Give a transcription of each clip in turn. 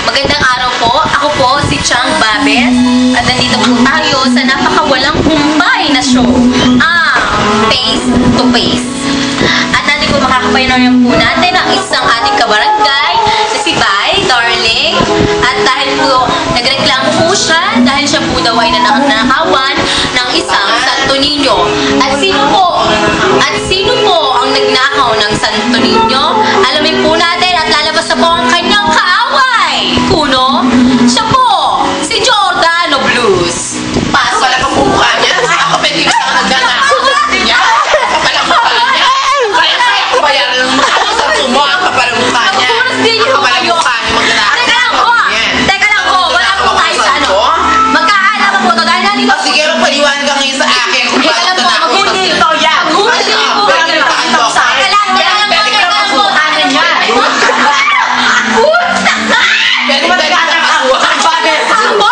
Magandang araw po. Ako po si Chang Babes. At nandito po tayo sa napakawalang humpay na show. Face to Face. At natin po makakapayanan po natin ang isang ating kabarangay na si Bay, Darling. At dahil po nagreklamo po siya dahil siya po daw ay nanakawan ng isang Santo Niño. At sino po ang nagnakaw ng Santo Niño? Alamin po natin at lalabas na po ang kanyang kaaway. Kuno, siya po, si Giordano Blues. Paso pala pang mukha niya. Ako pwede yung isang nagnanakaw. Niya? Kapala mukha niya. Kaya bayaran ng mukha ko sa tumo. Ang kapala mukha niya. Ang kapala mukha niya magnanakaw. Teka lang po, wala po tayo sa ano. Magkaalaman po to dahil nandito. Sige, paliwan ka ngayon sa akin. Kung Teka lang po, maghuli ito yan. Maghuli po. Teka lang, wala lang po, teka lang po.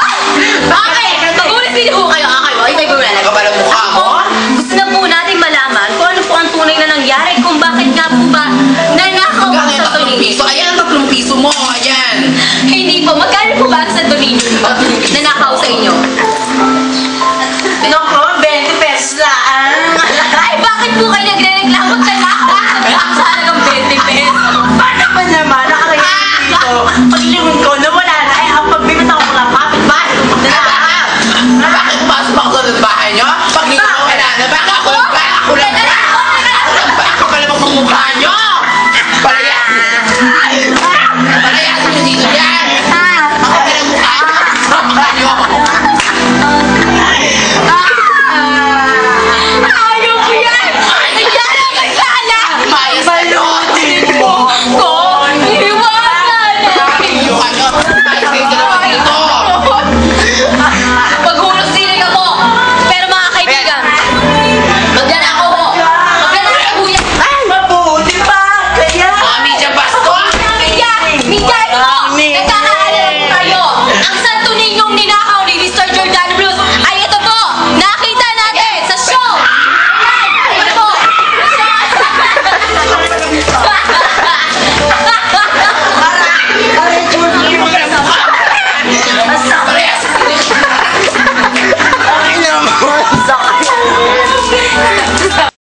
Bakit? Magulit din po kayo. Ay, may bumala. Kapala mukha mo? Gusto na po natin malaman kung ano po ang tunay na nangyari, kung bakit nga po ba nanakaw ang Hanggang Santo 3 Niño. piso. Ayan, 3 piso mo. Ayan. Hindi po. Magkano po ba ang Santo Niño?